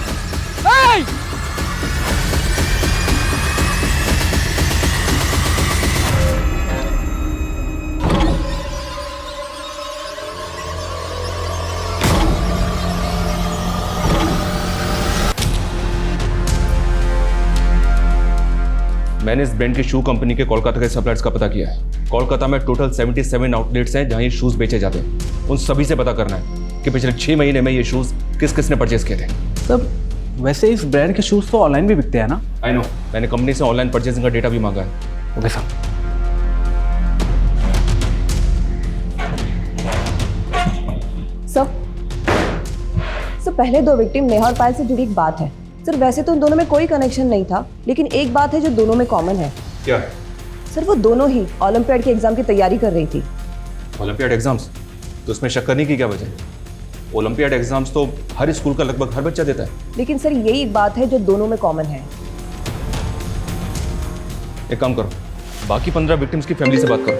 এই मैंने इस ब्रांड की शू कंपनी के कोलकाता के सप्लायर्स का पता किया है। कोलकाता में टोटल 77 आउटलेट्स हैं जहां ये शूज बेचे जाते हैं। उन सभी से पता करना है कि पिछले 6 महीने में ये शूज किस किस ने परचेज किए थे। सर वैसे इस ब्रांड के शूज तो ऑनलाइन भी बिकते हैं ना? आई नो, मैंने कंपनी से ऑनलाइन परचेजिंग का डेटा भी मांगा है। Okay sir. सर पहले 2 विक्टिम नेहा और पायल से जुड़ी एक बात है। सर वैसे तो उन दोनों में कोई कनेक्शन नहीं था, लेकिन एक बात है जो दोनों में कॉमन है। क्या है? सर वो दोनों ही ओलंपियाड के एग्जाम की तैयारी कर रही थी। Olympiad exams? तो उसमें शक करने की क्या वजह? ओलंपियाड एग्जाम्स तो हर स्कूल का लगभग हर बच्चा देता है। लेकिन सर यही एक बात है जो दोनों में कॉमन है। एक काम करो, बाकी 15 विक्टिम्स की फैमिली से बात करो।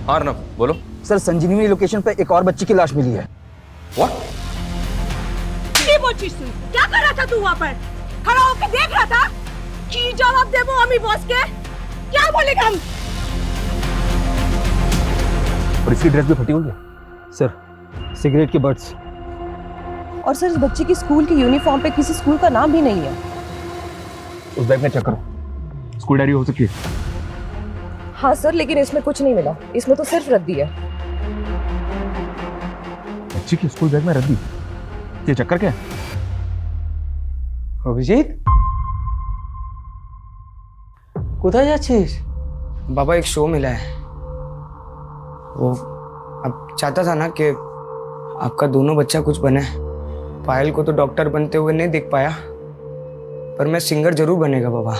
हाँ अर्नब, बोलो। सर संजीवनी लोकेशन पे एक और बच्ची की लाश मिली है। What? क्या कर रहा था तू वहाँ पर? खड़ा होकर देख रहा था? की जवाब दे वो अमी बॉस के? क्या बोलेगा हम? और इसकी ड्रेस भी फटी हुई है सर, सिगरेट के बट्स। और सर इस बच्ची की स्कूल की यूनिफॉर्म पे किसी स्कूल का नाम भी नहीं है। उस बैग में चेक करो, स्कूल डायरी हो सकती है। हाँ सर, लेकिन इसमें कुछ नहीं मिला, इसमें तो सिर्फ रद्दी है। बच्ची की स्कूल बैग में रद्दी, ये चक्कर क्या है? অভিজিৎ কোথায় যাচ্ছিস? बाबा एक शो मिला है, वो अब चाहता था ना कि आपका दोनों बच्चा कुछ बने। पायल को तो डॉक्टर बनते हुए नहीं देख पाया, पर मैं सिंगर जरूर बनेगा बाबा।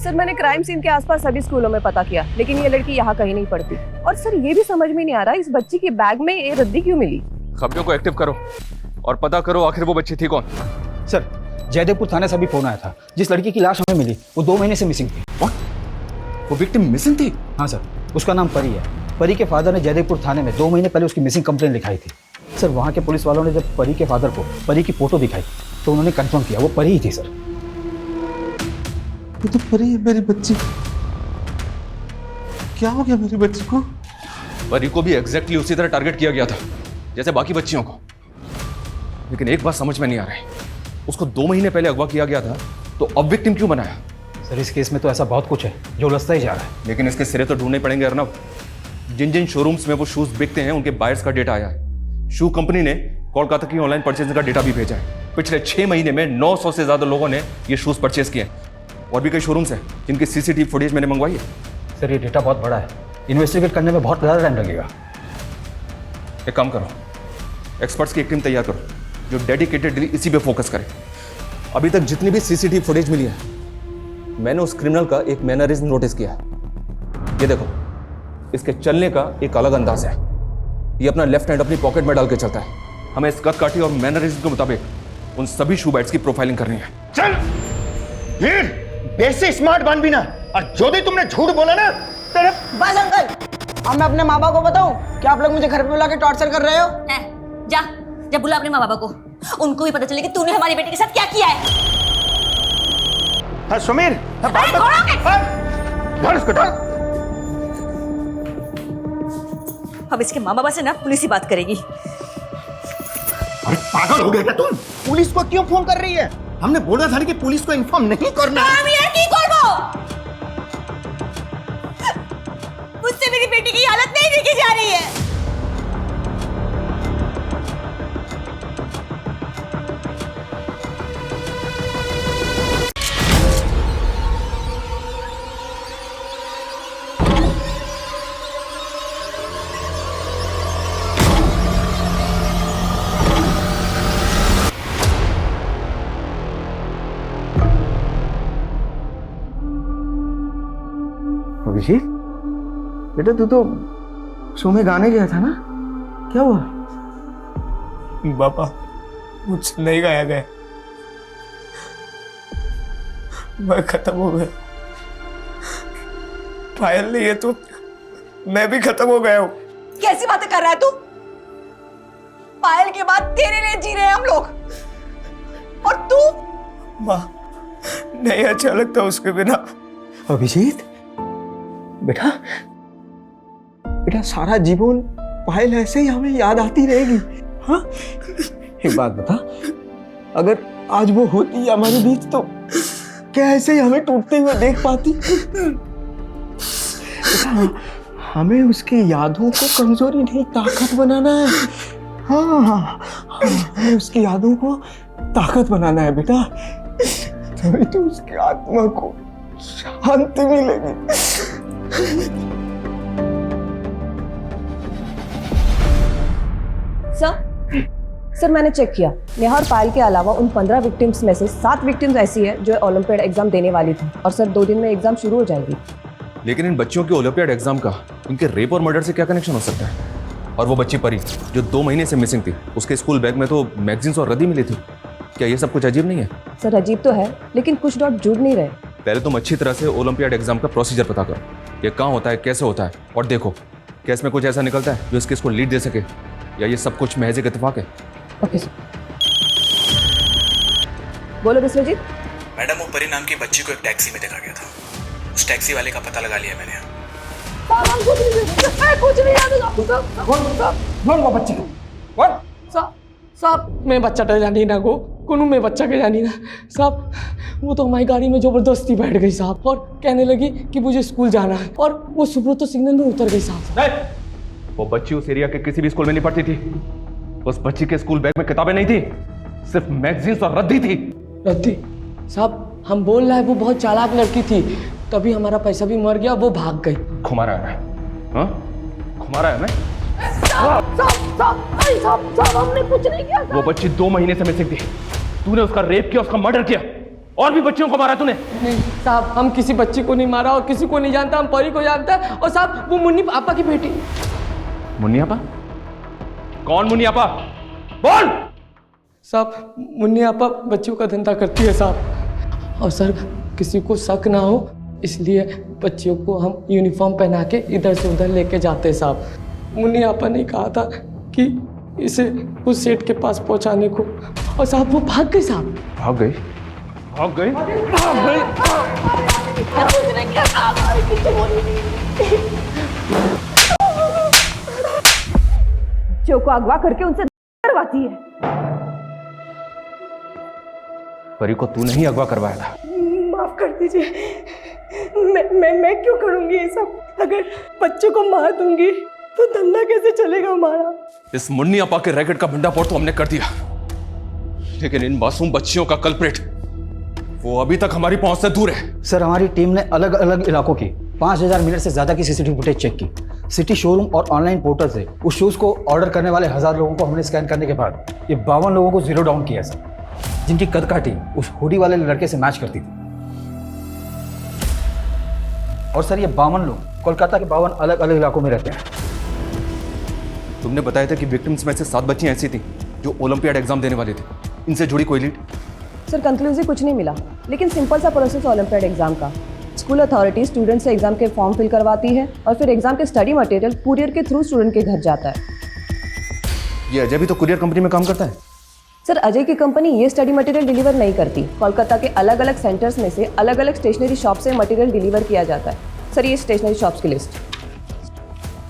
सर मैंने क्राइम सीन के आसपास सभी स्कूलों में पता किया, लेकिन ये लड़की यहाँ कहीं नहीं पढ़ती। और सर ये भी समझ में नहीं आ रहा इस बच्ची के बैग में ये रद्दी क्यों मिली। खबरों को एक्टिव करो और पता करो आखिर वो बच्ची थी कौन। सर जयदेवपुर थाने से भी फोन आया था, जिस लड़की की लाश हमें मिली वो 2 महीने से मिसिंग थी। वो विक्टिम मिसिंग थी? हाँ सर, उसका नाम परी है। परी के फादर ने जयदेवपुर थाने में 2 महीने पहले उसकी मिसिंग कंप्लेन लिखाई थी। सर वहाँ के पुलिस वालों ने जब परी के फादर को परी की फोटो दिखाई तो उन्होंने कंफर्म किया वो परी ही थी। सर ये तो परी है मेरी बच्ची। क्या हो गया मेरी बच्ची को? परी को भी एग्जैक्टली उसी तरह टारगेट किया गया था जैसे बाकी बच्चियों को। लेकिन एक बात समझ में नहीं आ रही, उसको 2 महीने पहले अगवा किया गया था तो अब विक्टिम क्यों बनाया? सर इस केस में तो ऐसा बहुत कुछ है जो उलझता ही जा रहा है। लेकिन इसके सिरे तो ढूंढने पड़ेंगे अर्नब। जिन जिन शोरूम्स में वो शूज बिकते हैं उनके बायर्स का डेटा आया है। शू कंपनी ने कोलकाता की ऑनलाइन परचेजिंग का डेटा भी भेजा है। पिछले 6 महीने में 900 से ज्यादा लोगों ने ये शूज परचेज किए हैं। और भी कई शोरूम्स हैं जिनकी सीसीटीवी फुटेज मैंने मंगवाई है। सर ये डेटा बहुत बड़ा है, इन्वेस्टिगेट करने में बहुत ज़्यादा टाइम लगेगा। एक काम करो, एक्सपर्ट्स की एक टीम तैयार करो जो डेडिकेटेडली इसी पे फोकस करे। अभी तक जितनी भी सीसीटीवी फुटेज मिली है, मैंने उस क्रिमिनल का एक मैनरिज्म नोटिस किया है। ये देखो, इसके चलने का एक अलग अंदाज है। ये अपना लेफ्ट हैंड अपनी पॉकेट में डाल के चलता है। हमें इस कद काठी और मैनरिज्म के मुताबिक उन सभी शू बाइट्स की प्रोफाइलिंग करनी है। चल वीर, बेसे स्मार्ट बन भी ना, और जो भी तुमने झूठ बोला ना तेरे। बस अंकल, अब मैं अपने माँ बाप को बताऊं कि आप लोग मुझे घर पे बुला के टॉर्चर कर रहे हो? जा जा बुला अपने माँ बाबा को, उनको भी पता चले कि तूने हमारी बेटी के साथ क्या किया है। हाँ सुमीर, धर इसको, धर। अब इसके माँ बाबा से ना पुलिस ही बात करेगी। अरे पागल हो गया क्या तुम? पुलिस को क्यों फोन कर रही है? हमने बोला था कि पुलिस को इन्फॉर्म नहीं करना। मुझसे मेरी बेटी की हालत नहीं देखी जा रही है। अभिषेक बेटा, तू तो शो में गाने गया था ना, क्या हुआ? पापा मुझसे नहीं गाया गया, मैं खत्म हो गया। पायल नहीं है तो मैं भी खत्म हो गया हूँ। कैसी बातें कर रहा है तू? पायल के बाद तेरे लिए जी रहे हैं हम लोग, और तू? माँ, नहीं अच्छा लगता उसके बिना। अभिजीत बेटा, बेटा सारा जीवन पायल ऐसे ही हमें याद आती रहेगी। हाँ, एक बात बता, अगर आज वो होती हमारे बीच तो क्या ऐसे ही हमें टूटते हुए देख पाती? बेटा, हमें उसकी यादों को कमजोरी नहीं, ताकत बनाना है। हाँ, हमें उसकी यादों को ताकत बनाना है बेटा, तभी तो उसकी आत्मा को शांति मिलेगी। सर मैंने चेक किया, नेहा और पायल के अलावा उन 15 विक्टिम्स में से 7 विक्टिम्स ऐसी है जो ओलंपियाड एग्जाम देने वाली थी, और सर 2 दिन में एग्जाम शुरू हो जाएगी। लेकिन इन बच्चियों के ओलंपियाड एग्जाम का इनके रेप और मर्डर से क्या कनेक्शन हो सकता है? और वो बच्ची परी जो 2 महीने से मिसिंग थी, उसके स्कूल बैग में तो मैगजीन्स और रद्दी मिली थी। क्या ये सब कुछ अजीब नहीं है? सर अजीब तो है, लेकिन कुछ डॉट जुड़ नहीं रहे। पहले तुम अच्छी तरह से ओलंपियाड एग्जाम का प्रोसीजर पता करो, ये कहाँ होता है, कैसे होता है, और देखो क्या इसमें कुछ ऐसा निकलता है जो इसके स्कूल लीड दे सके, या ये सब कुछ महज एक इत्तेफाक है। Okay sir. बोलो विश्वजीत। मैडम, वो परी नाम की बच्ची को एक टैक्सी में देखा गया था। उस टैक्सी वाले का पता लगा लिया मैंने। साहब मैं बच्चा तो जानी ना को कुनू में बच्चा के जानी ना साहब, वो तो हमारी गाड़ी में जबरदस्ती बैठ गई साहब, और कहने लगी कि मुझे स्कूल जाना है, और वो सुब्रतो सिग्नल में उतर गई साहब। वो बच्ची उस एरिया के किसी भी स्कूल में नहीं पढ़ती थी। उस बच्ची के स्कूल बैग में किताबें नहीं थी, सिर्फ मैगजीन्स और रद्दी थी। रद्दी? साहब हम बोल रहे हैं वो बहुत चालाक लड़की थी, तभी हमारा पैसा भी मर गया, वो भाग गई। घुमा रहा है, हाँ? घुमा रहा है मैं? साहब हमने कुछ नहीं किया। वो बच्ची 2 महीने से मिसिंग थी, तूने उसका रेप किया, उसका मर्डर किया, और भी बच्चियों को मारा तूने। नहीं साहब, हम किसी बच्ची को नहीं मारा और किसी को नहीं जानता, हम परी को जानता है। और साहब वो मुन्नी आपा की बेटी। मुन्नी आपा? कौन मुन्नी आपा? बोल। साहब मुन्नी आपा बच्चियों का धंधा करती है साहब, और सर किसी को शक ना हो इसलिए बच्चियों को हम यूनिफॉर्म पहना के इधर से उधर लेके जाते हैं साहब। मुन्नी आपा ने कहा था कि इसे उस सेठ के पास पहुंचाने को, और साहब वो भाग गई साहब। भाग गई? भाग गई? भाग गई? बच्चों को अगवा करके उनसे करवाती है। परी को तूने ही अगवा करवाया था। माफ कर दीजिए, मैं क्यों करूंगी ये सब? अगर बच्चों को मार दूंगी तो धंधा कैसे चलेगा हमारा? इस मुन्नी अपा के रैकेट का भंडाफोड़ तो हमने कर दिया, लेकिन इन मासूम बच्चियों का कल्प्रिट वो अभी तक हमारी पहुंच से दूर है। सर, हमारी टीम ने अलग अलग इलाकों की 5000 मिनट से ज्यादा की सीसीटीवी फुटेज चेक की। सिटी शोरूम और ऑनलाइन पोर्टल से उस शूज को ऑर्डर करने वाले 1000 लोगों को हमने स्कैन करने के बाद ये 52 लोगों को जीरो डाउन किया सर, जिनकी कद काठी उस हुडी वाले लड़के से मैच करती थी। और सर, ये 52 लोग कोलकाता के 52 अलग अलग इलाकों में रहते हैं। तुमने बताया था कि विक्टिम्स में से 7 बच्चियां ऐसी थी जो ओलंपियाड एग्जाम देने वाली थी। इनसे जुड़ी कोई लीड? सर, कंक्लूसिव कुछ नहीं मिला, लेकिन सिंपल सा प्रोसेस ओलंपियाड एग्जाम का। स्कूल अथॉरिटी स्टूडेंट से एग्जाम के फॉर्म फिल करवाती है और फिर एग्जाम के स्टडी मटेरियल कुरियर के थ्रू स्टूडेंट के घर जाता है। ये अजय भी तो कुरियर कंपनी में काम करता है। सर, अजय की कंपनी ये स्टडी मटेरियल डिलीवर नहीं करती। कोलकाता के अलग अलग सेंटर्स में से अलग अलग स्टेशनरी शॉप से मटेरियल डिलीवर किया जाता है। सर, ये स्टेशनरी शॉप्स की लिस्ट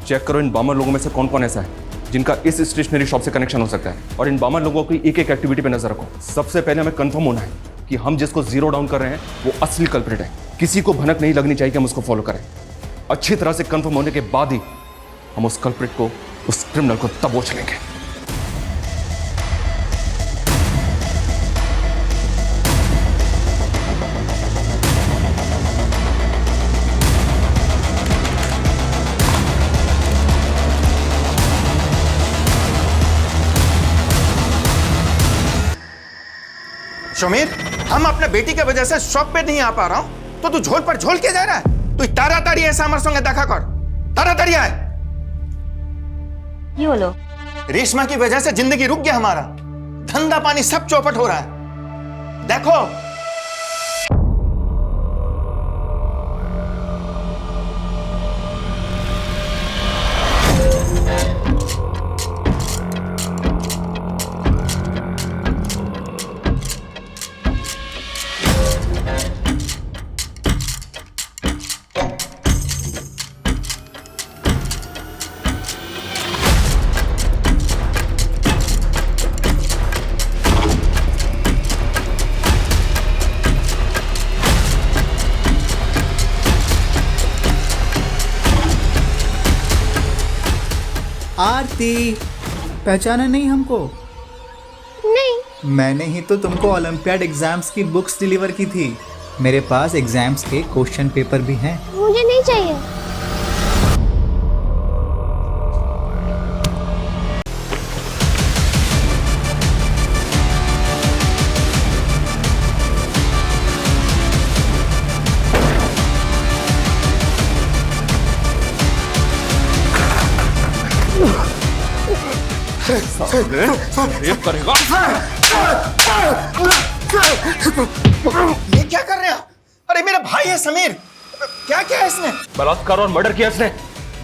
चेक करो। इन 52 लोगों में से कौन कौन ऐसा है जिनका इस स्टेशनरी शॉप से कनेक्शन हो सकता है, और इन 52 लोगों की एक एक एक्टिविटी पे नजर रखो। सबसे पहले हमें कंफर्म होना है कि हम जिसको जीरो डाउन कर रहे हैं वो असली कल्प्रिट है। किसी को भनक नहीं लगनी चाहिए कि हम उसको फॉलो करें। अच्छी तरह से कंफर्म होने के बाद ही हम उस कल्प्रिट को, उस क्रिमिनल को दबोच लेंगे। शमीर, हम अपने बेटी के वजह से शॉप पे नहीं आ पा रहा हूं तो तू झोल पर झोल के जा रहा है। तू ताराताड़ी ऐसा हमारे संगे देखा कर, ताराताड़ी आए। ये बोलो, रेशमा की वजह से जिंदगी रुक गया हमारा, धंधा पानी सब चौपट हो रहा है। देखो आरती, पहचाना नहीं हमको? नहीं। मैंने ही तो तुमको ओलंपियाड एग्जाम्स की बुक्स डिलीवर की थी। मेरे पास एग्जाम्स के क्वेश्चन पेपर भी हैं। मुझे नहीं चाहिए। रेप करेगा? ये क्या कर रहे हो? अरे मेरा भाई है समीर, क्या क्या है इसने? बलात्कार और मर्डर किया इसने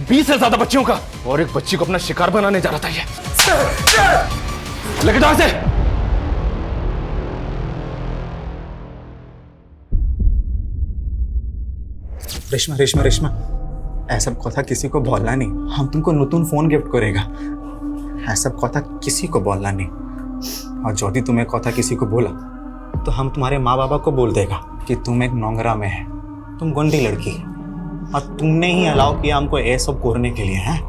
20 से ज्यादा बच्चियों का, और एक बच्ची को अपना शिकार बनाने जा रहा था ये। लेके जाओ इसे। रेशमा रेशमा रेशमा, ऐसा কথা किसी को बोलना नहीं। हम तुमको नतून फोन गिफ्ट करेगा। ऐसा কথা किसी को बोलना नहीं, और यदि तुम्हें কথা किसी को बोला तो हम तुम्हारे माँ बाबा को बोल देगा कि तुम एक नोंगरा में है, तुम गुंडी लड़की, और तुमने ही अलाउ किया हमको ये सब करने के लिए। हैं?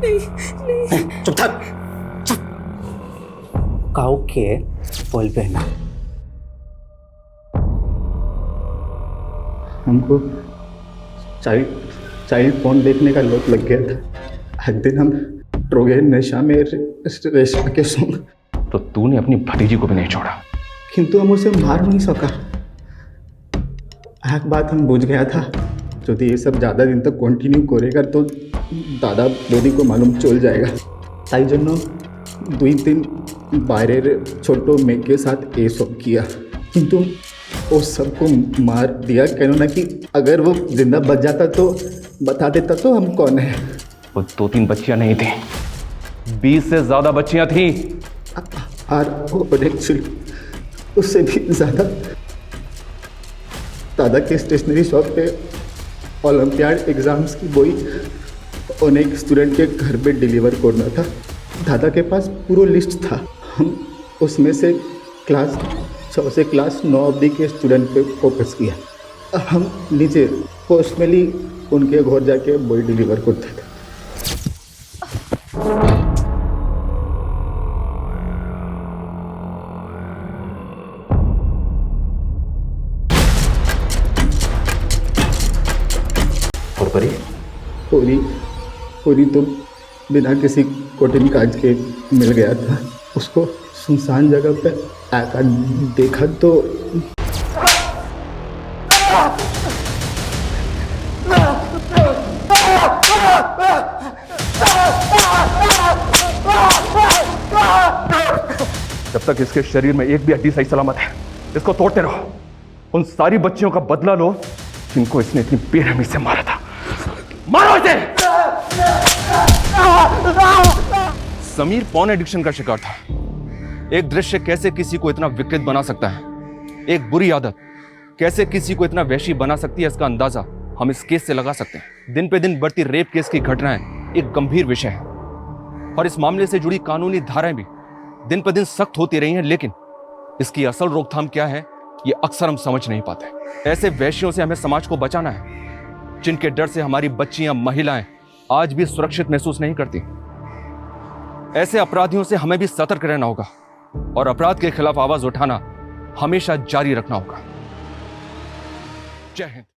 नहीं। चुप थक, काऊ के बोल पे ना। हमको चाइल्ड फोन देखने का लत लग गया था। एक दिन हम ट्रोगे नशा में रेशमा के संग। तो तूने अपनी भतीजी को भी नहीं छोड़ा, किंतु हम उसे मार नहीं सका। एक बात हम बुझ गया था, यदि ये सब ज़्यादा दिन तक कंटिन्यू करेगा तो दादा दादी को मालूम चल जाएगा। ताई जन्नो 2 दिन बाहर छोटो मेघ के साथ ये सब किया, किंतु वो सबको मार दिया। कहना ना कि अगर वो जिंदा बच जाता तो बता देता तो हम कौन है। वो 2-3 बच्चियां नहीं थी, 20 से ज्यादा बच्चियां थी। और एक्चुअली उससे भी ज्यादा दादा के स्टेशनरी शॉप पे ओलंपियाड एग्जाम्स की बोई अनेक स्टूडेंट के घर पे डिलीवर करना था। दादा के पास पूरा लिस्ट था। हम उसमें से क्लास 6 से क्लास 9 अवधि के स्टूडेंट पे फोकस किया। हम नीचे पर्सनली उनके घर जाके बॉडी डिलीवर करते थे। और परी? पूरी तो बिना किसी कोटिन काज के मिल गया था। उसको सुनसान जगह पे आकर देखा तो जब तक इसके शरीर में एक भी हड्डी सही सलामत है, इसको तोड़ते रहो। उन सारी बच्चियों का बदला लो जिनको इसने इतनी बेरहमी से मारा था। मारो इसे! समीर पॉर्न एडिक्शन का शिकार था। एक दृश्य कैसे किसी को इतना विकृत बना सकता है, एक बुरी आदत कैसे किसी को इतना वैशी बना सकती है, इसका अंदाजा हम इस केस से लगा सकते हैं। दिन पे दिन बढ़ती रेप केस की घटनाएं एक गंभीर विषय है और इस मामले से जुड़ी कानूनी धाराएं भी दिन पर दिन सख्त होती रही हैं, लेकिन इसकी असल रोकथाम क्या है ये अक्सर हम समझ नहीं पाते। ऐसे वैश्यों से हमें समाज को बचाना है, जिनके डर से हमारी बच्चियां, महिलाएं आज भी सुरक्षित महसूस नहीं करती। ऐसे अपराधियों से हमें भी सतर्क रहना होगा और अपराध के खिलाफ आवाज उठाना हमेशा जारी रखना होगा। जय हिंद।